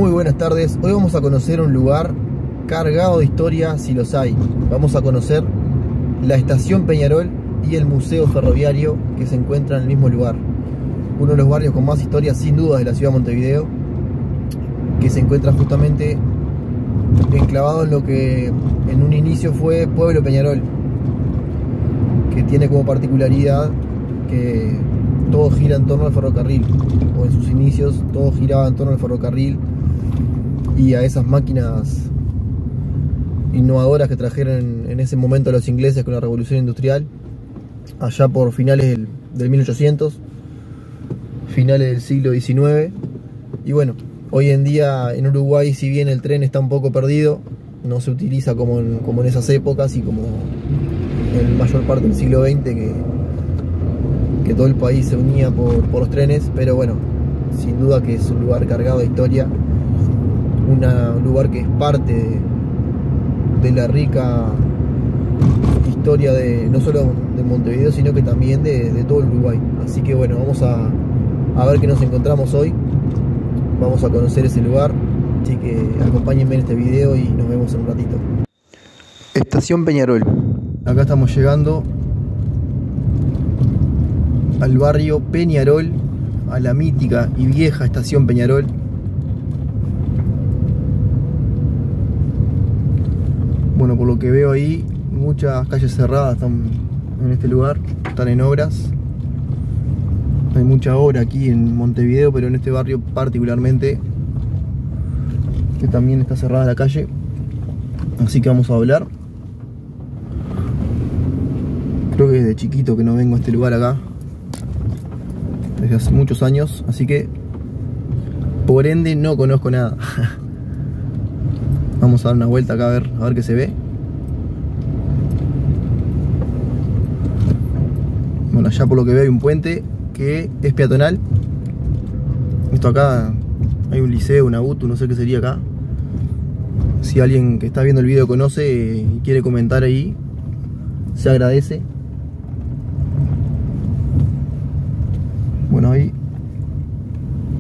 Muy buenas tardes, hoy vamos a conocer un lugar cargado de historia si los hay. Vamos a conocer la estación Peñarol y el museo ferroviario que se encuentra en el mismo lugar. Uno de los barrios con más historia sin duda de la ciudad de Montevideo, que se encuentra justamente enclavado en lo que en un inicio fue Pueblo Peñarol, que tiene como particularidad que todo gira en torno al ferrocarril, o en sus inicios todo giraba en torno al ferrocarril y a esas máquinas innovadoras que trajeron en ese momento los ingleses con la revolución industrial, allá por finales del 1800, finales del siglo XIX. Y bueno, hoy en día en Uruguay, si bien el tren está un poco perdido, no se utiliza como en esas épocas y como en mayor parte del siglo XX, que todo el país se unía por los trenes. Pero bueno, sin duda que es un lugar cargado de historia, un lugar que es parte de la rica historia no solo de Montevideo, sino que también de todo el Uruguay. Así que bueno, vamos a ver qué nos encontramos hoy. Vamos a conocer ese lugar, así que acompáñenme en este video y nos vemos en un ratito. Estación Peñarol. Acá estamos llegando al barrio Peñarol, a la mítica y vieja estación Peñarol. Bueno, por lo que veo ahí, muchas calles cerradas están en este lugar, están en obras. Hay mucha obra aquí en Montevideo, pero en este barrio particularmente, que también está cerrada la calle. Así que vamos a hablar. Creo que desde chiquito que no vengo a este lugar acá, desde hace muchos años, así que por ende no conozco nada. Vamos a dar una vuelta acá a ver qué se ve. Bueno, allá por lo que veo hay un puente que es peatonal. Esto acá hay un liceo, una UTU, no sé qué sería acá. Si alguien que está viendo el video conoce y quiere comentar ahí, se agradece. Bueno, ahí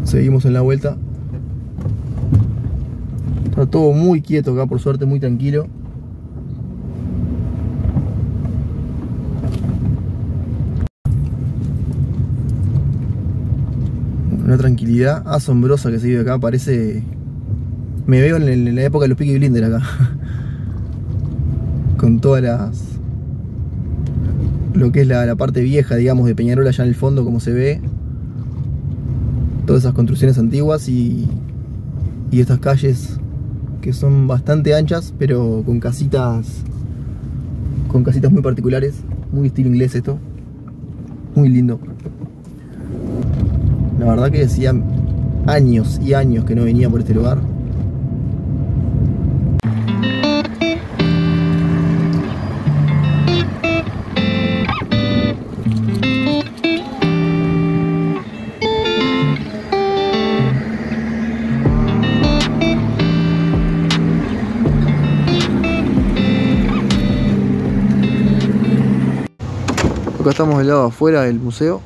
seguimos en la vuelta. Está todo muy quieto acá, por suerte, muy tranquilo. Una tranquilidad asombrosa que se vive acá. Parece... me veo en la época de los Peaky Blinders acá. Con todas lo que es la parte vieja, digamos, de Peñarol allá en el fondo, como se ve. Todas esas construcciones antiguas y estas calles que son bastante anchas, pero con casitas muy particulares, muy estilo inglés esto, muy lindo. La verdad que decía años y años que no venía por este lugar. Acá estamos del lado afuera del museo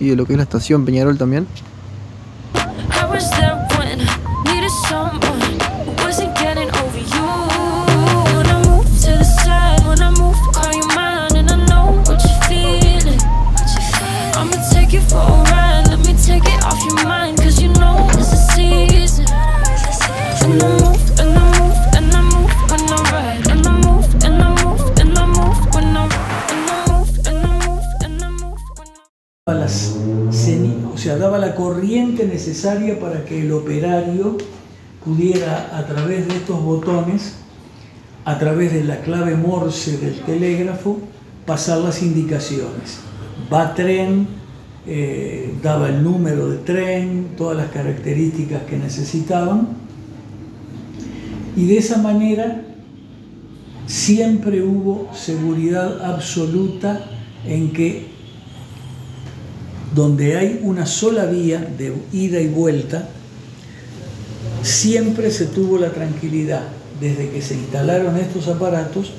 y de lo que es la estación Peñarol también. Daba la corriente necesaria para que el operario pudiera, a través de estos botones, a través de la clave Morse del telégrafo, pasar las indicaciones. Va tren, daba el número de tren, todas las características que necesitaban, y de esa manera siempre hubo seguridad absoluta en que donde hay una sola vía de ida y vuelta, siempre se tuvo la tranquilidad, desde que se instalaron estos aparatos,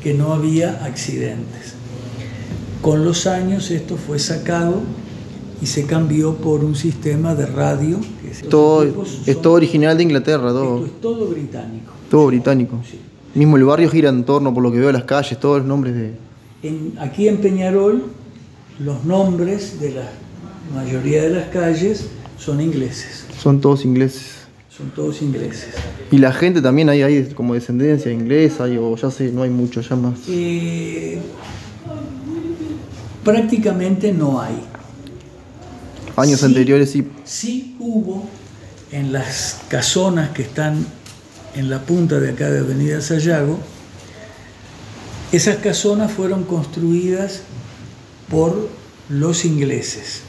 que no había accidentes. Con los años esto fue sacado y se cambió por un sistema de radio, que que los Todo, equipos es son- todo original de Inglaterra, todo, Esto es todo británico. todo británico. Sí. Mismo el barrio gira en torno, por lo que veo, a las calles, todos los nombres de... Aquí en Peñarol, los nombres de la mayoría de las calles son ingleses. Son todos ingleses. Son todos ingleses. Y la gente también hay como descendencia inglesa, o ya sé, no hay mucho, ya más. Prácticamente no hay. Años Sí. anteriores sí. Sí hubo en las casonas que están en la punta de acá de Avenida Sayago. Esas casonas fueron construidas por los ingleses.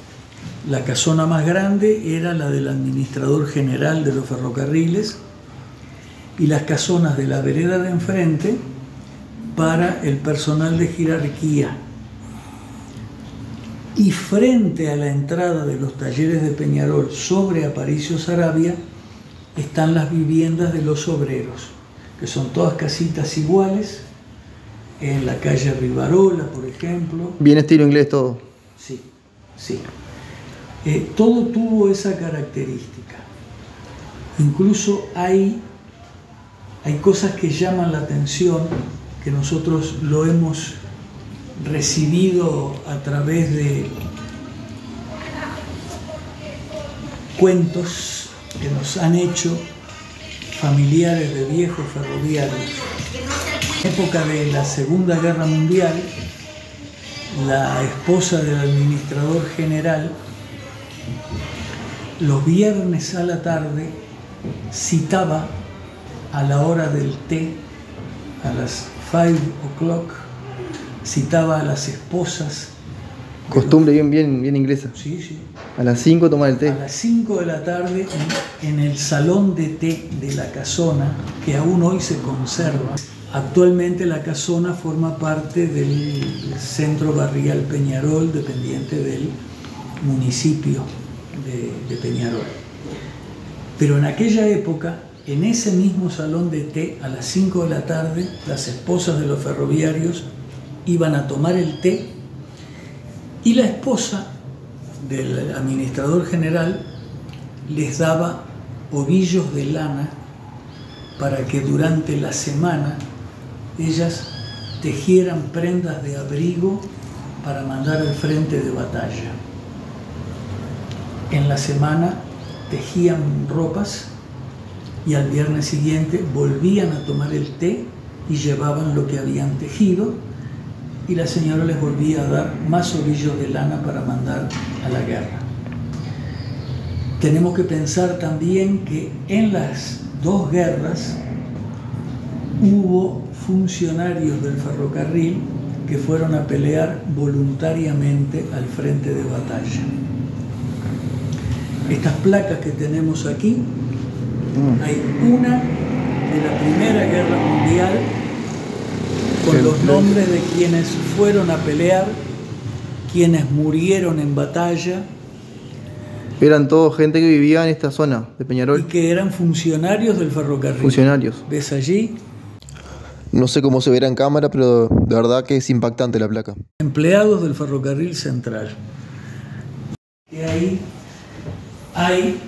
La casona más grande era la del administrador general de los ferrocarriles y las casonas de la vereda de enfrente para el personal de jerarquía. Y frente a la entrada de los talleres de Peñarol sobre Aparicio Saravia están las viviendas de los obreros, que son todas casitas iguales, en la calle Rivarola, por ejemplo. Bien estilo inglés todo. Sí, sí. Todo tuvo esa característica. Incluso hay cosas que llaman la atención, que nosotros lo hemos recibido a través de cuentos que nos han hecho familiares de viejos ferroviarios. En la época de la Segunda Guerra Mundial, la esposa del administrador general, los viernes a la tarde, citaba a la hora del té, a las 5 o'clock, citaba a las esposas. Costumbre bien inglesa. Sí, sí. A las 5 tomar el té. A las 5 de la tarde en el salón de té de la casona, que aún hoy se conserva. Actualmente la casona forma parte del Centro Barrial Peñarol, dependiente del municipio de Peñarol. Pero en aquella época, en ese mismo salón de té, a las 5 de la tarde, las esposas de los ferroviarios iban a tomar el té y la esposa del administrador general les daba ovillos de lana para que durante la semana ellas tejieran prendas de abrigo para mandar al frente de batalla. En la semana tejían ropas y al viernes siguiente volvían a tomar el té y llevaban lo que habían tejido y la señora les volvía a dar más ovillos de lana para mandar a la guerra. Tenemos que pensar también que en las dos guerras hubo funcionarios del ferrocarril que fueron a pelear voluntariamente al frente de batalla. Estas placas que tenemos aquí, hay una de la Primera Guerra Mundial con los nombres de quienes fueron a pelear, quienes murieron en batalla. Eran todos gente que vivía en esta zona de Peñarol. Y que eran funcionarios del ferrocarril. Funcionarios. ¿Ves allí? No sé cómo se verá en cámara, pero de verdad que es impactante la placa. Empleados del ferrocarril central. Y ahí hay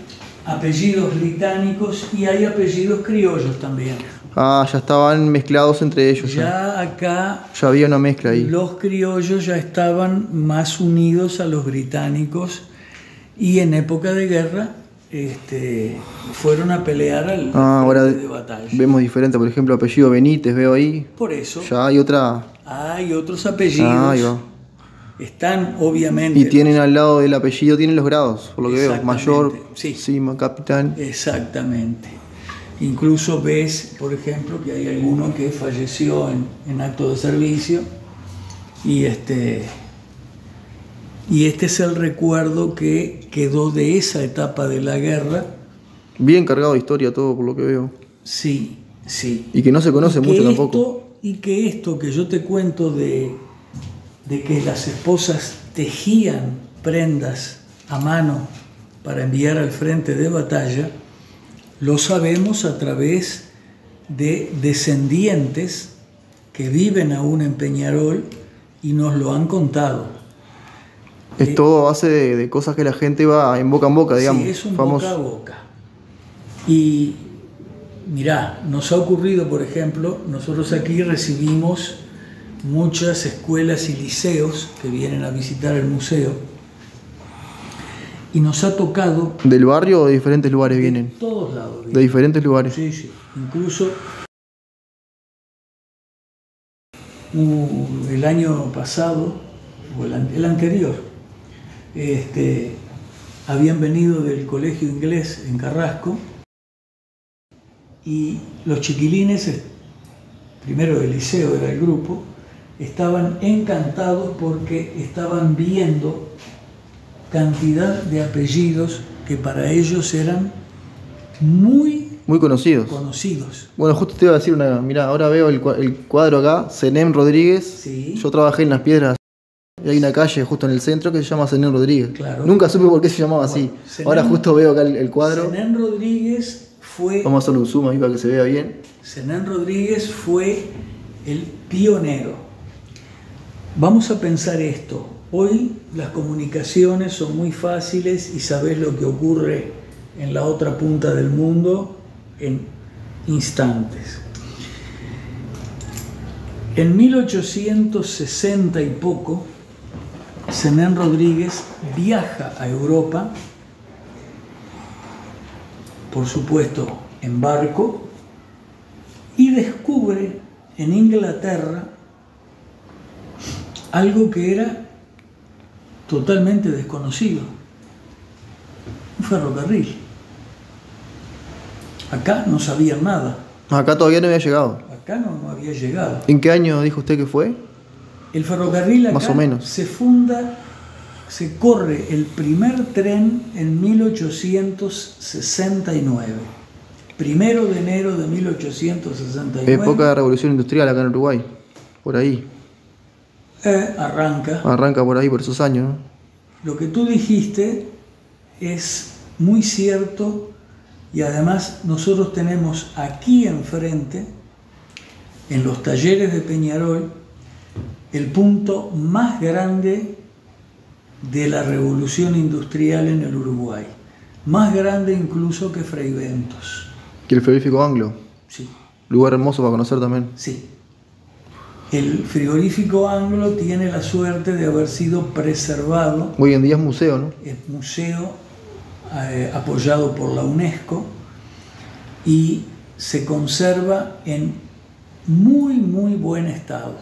apellidos británicos y hay apellidos criollos también. Ah, ya estaban mezclados entre ellos. Ya acá ya había una mezcla ahí. Los criollos ya estaban más unidos a los británicos y en época de guerra fueron a pelear al ahora frente de batalla. Vemos diferente, por ejemplo, apellido Benítez, veo ahí. Por eso. Ya hay otra. Hay otros apellidos. Ahí va. Están obviamente. Y tienen al lado del apellido, tienen los grados, por lo que veo. Mayor, sí. Capitán. Exactamente. Incluso ves, por ejemplo, que hay alguno que falleció en acto de servicio y este es el recuerdo que quedó de esa etapa de la guerra. Bien cargado de historia todo, por lo que veo. Sí, sí. Y que no se conoce mucho tampoco. Y que esto que yo te cuento de que las esposas tejían prendas a mano para enviar al frente de batalla, lo sabemos a través de descendientes que viven aún en Peñarol y nos lo han contado. Es todo a base de cosas que la gente va en boca, digamos. Sí, es un famoso. boca a boca. Y mirá, nos ha ocurrido, por ejemplo, nosotros aquí recibimos muchas escuelas y liceos que vienen a visitar el museo y nos ha tocado... ¿Del barrio o de diferentes lugares vienen? De todos lados vienen. De diferentes lugares. Sí, sí. Incluso el año pasado, o el anterior, habían venido del colegio inglés en Carrasco y los chiquilines, primero del liceo era el grupo, estaban encantados porque estaban viendo cantidad de apellidos que para ellos eran muy conocidos. Bueno, justo te iba a decir mirá, ahora veo el cuadro acá, Senén Rodríguez. Sí. Yo trabajé en Las Piedras y hay una calle justo en el centro que se llama Senén Rodríguez. Claro. Nunca supe por qué se llamaba así. Ahora justo veo acá el cuadro. Senén Rodríguez fue... Vamos a hacerle un zoom ahí para que se vea bien. Senén Rodríguez fue el pionero. Vamos a pensar esto. Hoy las comunicaciones son muy fáciles y sabés lo que ocurre en la otra punta del mundo en instantes. En 1860 y poco, Senén Rodríguez viaja a Europa, por supuesto en barco, y descubre en Inglaterra algo que era totalmente desconocido: un ferrocarril. Acá no sabían nada. Acá todavía no había llegado. Acá no había llegado. ¿En qué año dijo usted que fue? El ferrocarril acá más o menos se funda, se corre el primer tren en 1869. 1 de enero de 1869. Época de revolución industrial acá en Uruguay. Por ahí. Arranca por ahí, por esos años, ¿no? Lo que tú dijiste es muy cierto y además nosotros tenemos aquí enfrente, en los talleres de Peñarol, el punto más grande de la revolución industrial en el Uruguay. Más grande incluso que Freiventos. ¿Que el frigorífico Anglo? Sí. Lugar hermoso para conocer también. Sí. El frigorífico Anglo tiene la suerte de haber sido preservado. Hoy en día es museo, ¿no? Es museo apoyado por la UNESCO y se conserva en muy, muy buen estado.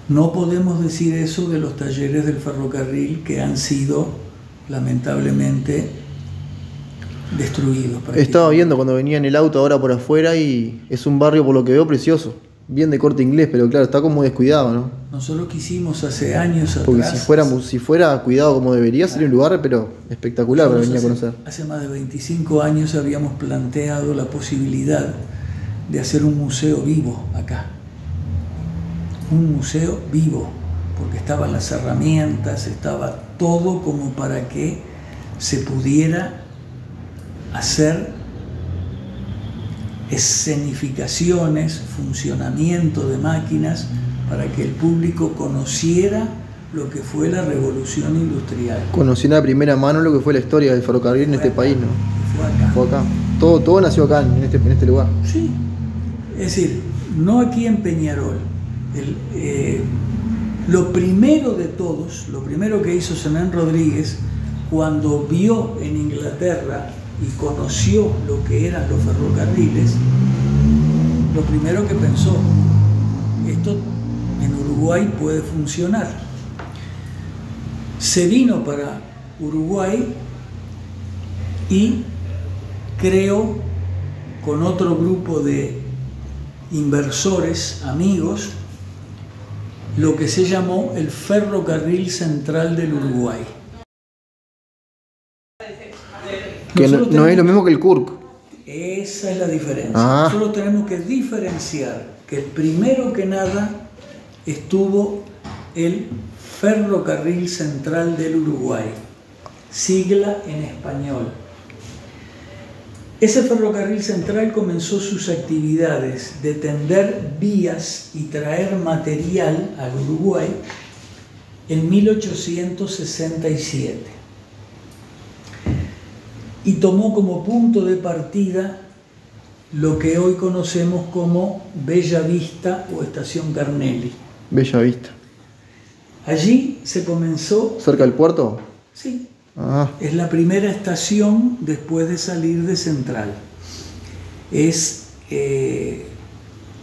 No podemos decir eso de los talleres del ferrocarril que han sido lamentablemente destruidos. Estaba viendo cuando venía en el auto ahora por afuera y es un barrio, por lo que veo, precioso. Bien de corte inglés, pero claro, está como descuidado, ¿no? Nosotros quisimos hace años porque atrás... Porque si fuera cuidado como debería, sería un lugar, pero espectacular para venir a conocer. Hace más de 25 años habíamos planteado la posibilidad de hacer un museo vivo acá. Un museo vivo, porque estaban las herramientas, estaba todo como para que se pudiera hacer escenificaciones, funcionamiento de máquinas, para que el público conociera lo que fue la revolución industrial. Conociera de primera mano lo que fue la historia del ferrocarril en este país, ¿no? Fue acá. Todo nació acá, en este lugar. Sí, es decir, no aquí en Peñarol. Lo primero de todos, lo primero que hizo Senén Rodríguez, cuando vio en Inglaterra y conoció lo que eran los ferrocarriles, lo primero que pensó: esto en Uruguay puede funcionar. Se vino para Uruguay y creó, con otro grupo de inversores, amigos, lo que se llamó el Ferrocarril Central del Uruguay. Que no es lo mismo que el CURC. Esa es la diferencia. Nosotros tenemos que diferenciar que primero que nada estuvo el Ferrocarril Central del Uruguay, sigla en español. Ese ferrocarril central comenzó sus actividades de tender vías y traer material al Uruguay en 1867 y tomó como punto de partida lo que hoy conocemos como Bella Vista o Estación Carnelli. Bella Vista. Allí se comenzó... ¿Cerca del puerto? Sí. Ah. Es la primera estación después de salir de Central. Es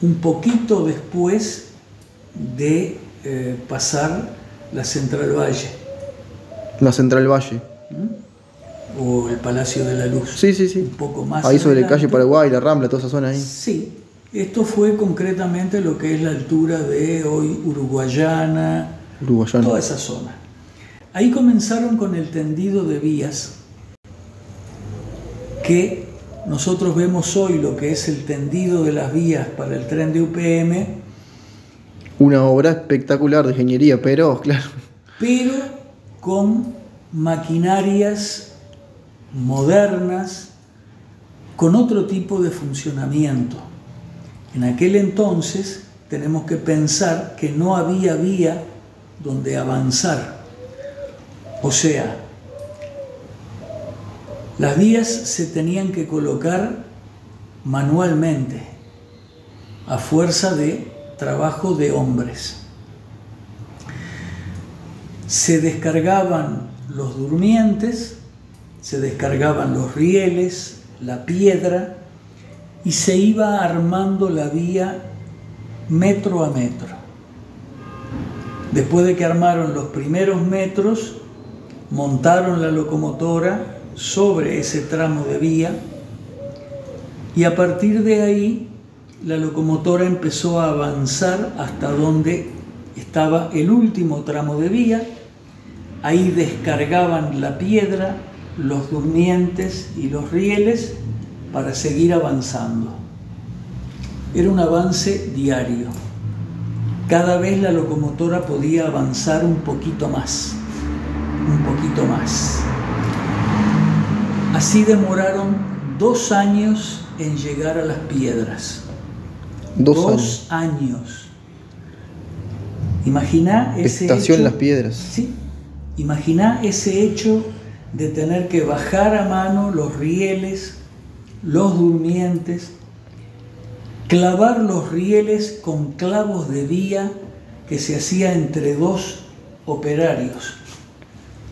un poquito después de pasar la Central Valle. La Central Valle. O el Palacio de la Luz. Sí, sí, sí. Un poco más ahí sobre adelante. calle Paraguay, la Rambla, toda esa zona ahí. Sí. Esto fue concretamente lo que es la altura de hoy Uruguayana, toda esa zona. Ahí comenzaron con el tendido de vías que nosotros vemos hoy, lo que es el tendido de las vías para el tren de UPM. Una obra espectacular de ingeniería, pero claro. Pero con maquinarias modernas, con otro tipo de funcionamiento. En aquel entonces tenemos que pensar que no había vía donde avanzar. O sea, las vías se tenían que colocar manualmente, a fuerza de trabajo de hombres. Se descargaban los durmientes, se descargaban los rieles, la piedra, y se iba armando la vía metro a metro. Después de que armaron los primeros metros, montaron la locomotora sobre ese tramo de vía y a partir de ahí la locomotora empezó a avanzar hasta donde estaba el último tramo de vía. Ahí descargaban la piedra, los durmientes y los rieles para seguir avanzando. Era un avance diario. Cada vez la locomotora podía avanzar un poquito más, un poquito más. Así demoraron 2 años en llegar a las piedras. 2 años. Imagina ese Estación hecho, Las Piedras. Sí. Imagina ese hecho de tener que bajar a mano los rieles, los durmientes, clavar los rieles con clavos de vía que se hacía entre 2 operarios,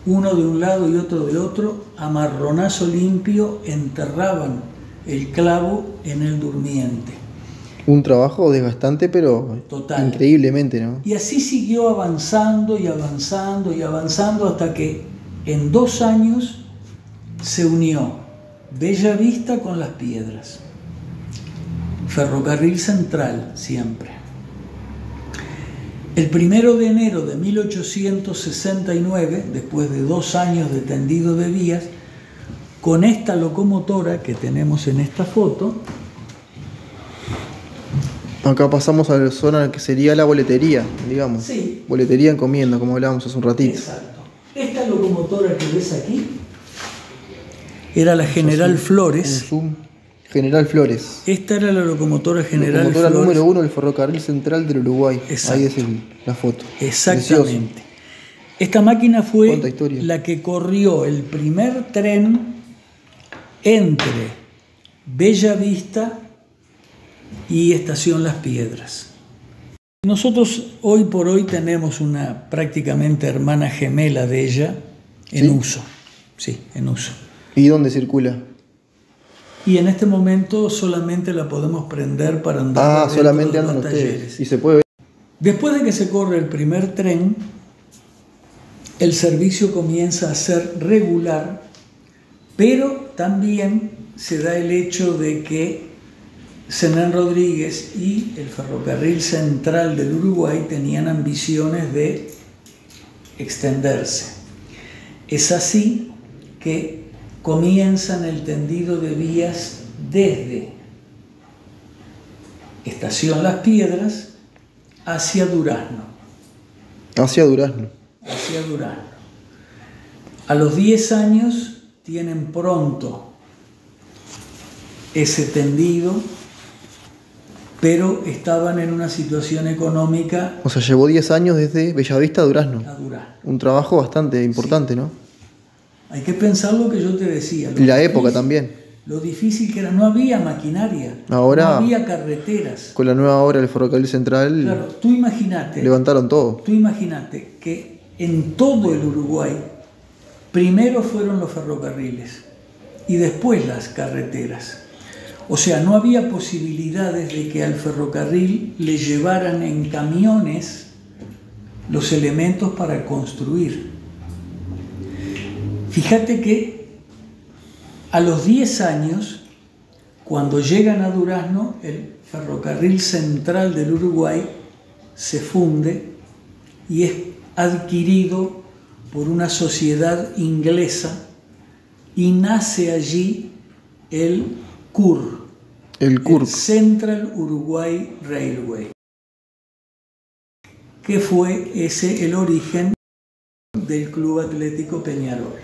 uno de un lado y otro de otro, a marronazo limpio enterraban el clavo en el durmiente. Un trabajo desgastante, pero total, increíblemente, ¿no? Y así siguió avanzando y avanzando y avanzando hasta que en 2 años se unió Bella Vista con Las Piedras. Ferrocarril Central siempre. El 1 de enero de 1869, después de 2 años de tendido de vías, con esta locomotora que tenemos en esta foto. Acá pasamos a la zona que sería la boletería, digamos. Sí. Boletería encomienda, como hablábamos hace un ratito. Exacto. Esta locomotora que ves aquí era la General Flores. General Flores. Esta era la locomotora General locomotora Flores. número 1 del Ferrocarril Central del Uruguay. Exacto. Ahí es la foto. Exactamente. Precioso. Esta máquina fue la que corrió el primer tren entre Bella Vista y Estación Las Piedras. Nosotros hoy por hoy tenemos una prácticamente hermana gemela de ella en uso. Sí, en uso. ¿Y dónde circula? Y en este momento solamente la podemos prender para andar. Ah, solamente andan ustedes. Y se puede ver. Después de que se corre el primer tren, el servicio comienza a ser regular, pero también se da el hecho de que Zenén Rodríguez y el Ferrocarril Central del Uruguay tenían ambiciones de extenderse. Es así que comienzan el tendido de vías desde Estación Las Piedras hacia Durazno. Hacia Durazno. Hacia Durazno. A los 10 años tienen pronto ese tendido pero estaban en una situación económica. O sea, llevó 10 años desde Bellavista a Durazno. A Durazno. Un trabajo bastante importante, sí. ¿No? Hay que pensar lo que yo te decía. Y la época también. Lo difícil que era, no había maquinaria, ahora, no había carreteras. Con la nueva obra del ferrocarril central, claro, tú imagínate, levantaron todo. Tú imagínate que en todo el Uruguay, primero fueron los ferrocarriles y después las carreteras. O sea, no había posibilidades de que al ferrocarril le llevaran en camiones los elementos para construir. Fíjate que a los 10 años, cuando llegan a Durazno, el ferrocarril central del Uruguay se funde y es adquirido por una sociedad inglesa y nace allí el CUR, el Central Uruguay Railway, que fue ese el origen del Club Atlético Peñarol.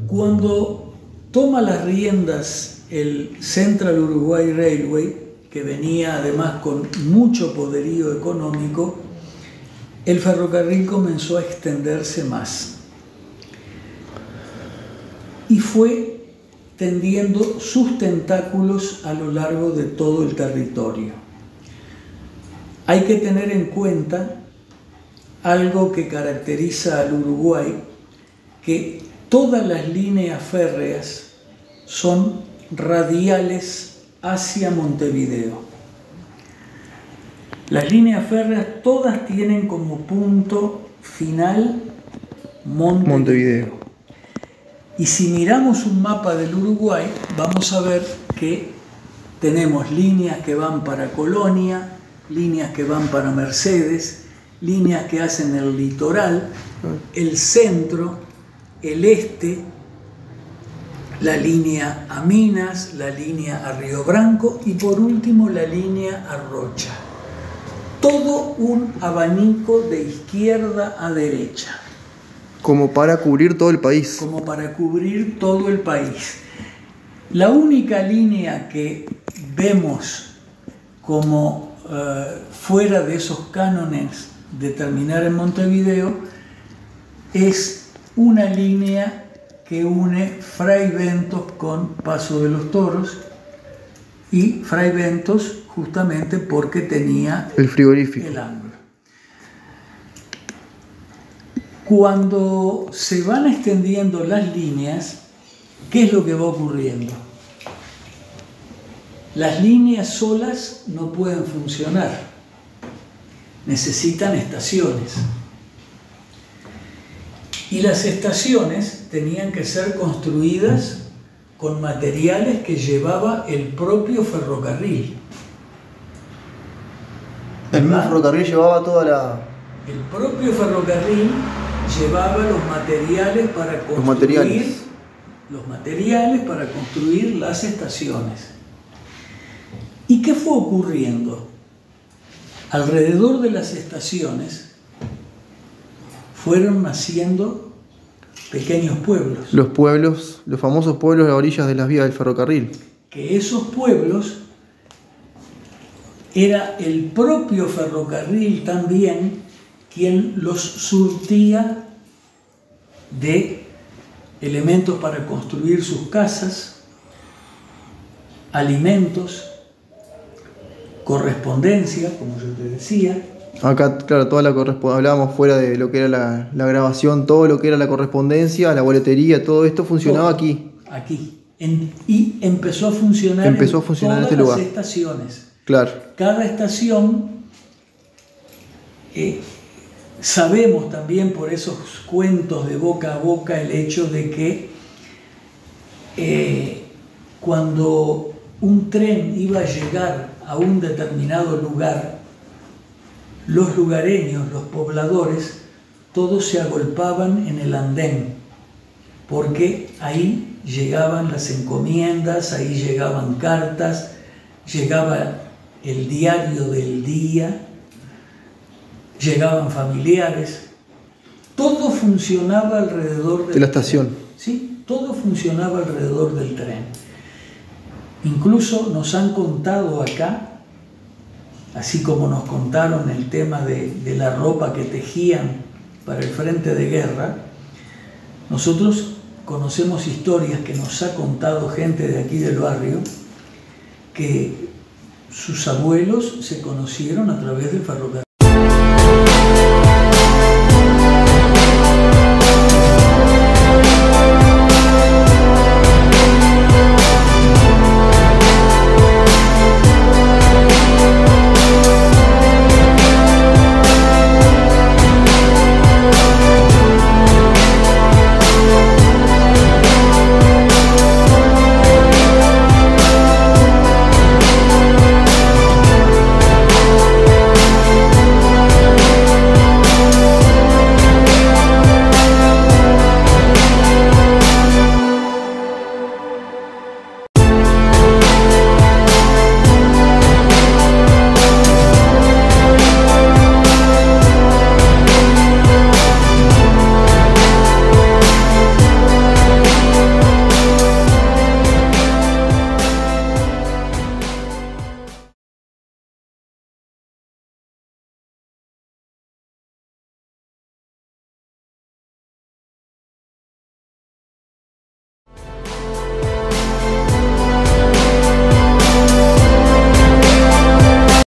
Cuando toma las riendas el Central Uruguay Railway, que venía además con mucho poderío económico, el ferrocarril comenzó a extenderse más y fue tendiendo sus tentáculos a lo largo de todo el territorio. Hay que tener en cuenta algo que caracteriza al Uruguay, que todas las líneas férreas son radiales hacia Montevideo. Las líneas férreas todas tienen como punto final Montevideo. Y si miramos un mapa del Uruguay, vamos a ver que tenemos líneas que van para Colonia, líneas que van para Mercedes, líneas que hacen el litoral, el centro, el este, la línea a Minas, la línea a Río Branco y por último la línea a Rocha. Todo un abanico de izquierda a derecha. Como para cubrir todo el país. Como para cubrir todo el país. La única línea que vemos como fuera de esos cánones de terminar en Montevideo es una línea que une Fray Ventos con Paso de los Toros, y Fray Ventos justamente porque tenía el frigorífico. El ángulo. Cuando se van extendiendo las líneas, ¿qué es lo que va ocurriendo? Las líneas solas no pueden funcionar, necesitan estaciones. Y las estaciones tenían que ser construidas con materiales que llevaba el propio ferrocarril. El mismo ferrocarril llevaba toda la... El propio ferrocarril llevaba los materiales para construir los materiales para construir las estaciones. ¿Y qué fue ocurriendo? Alrededor de las estaciones fueron naciendo pequeños pueblos. Los pueblos, los famosos pueblos a orillas de las vías del ferrocarril. Que esos pueblos era el propio ferrocarril también quien los surtía de elementos para construir sus casas, alimentos, correspondencia, como yo te decía. Acá, claro, toda la hablábamos fuera de lo que era la grabación, todo lo que era la correspondencia, la boletería, todo esto funcionaba todo, aquí. Y empezó a funcionar en todas este lugar. Las estaciones. Claro. Cada estación, sabemos también por esos cuentos de boca a boca el hecho de que cuando un tren iba a llegar a un determinado lugar, los lugareños, los pobladores, todos se agolpaban en el andén, porque ahí llegaban las encomiendas, ahí llegaban cartas, llegaba el diario del día, llegaban familiares, todo funcionaba alrededor de la estación. Sí, todo funcionaba alrededor del tren. Incluso nos han contado acá así como nos contaron el tema de la ropa que tejían para el frente de guerra, nosotros conocemos historias que nos ha contado gente de aquí del barrio, que sus abuelos se conocieron a través del ferrocarril.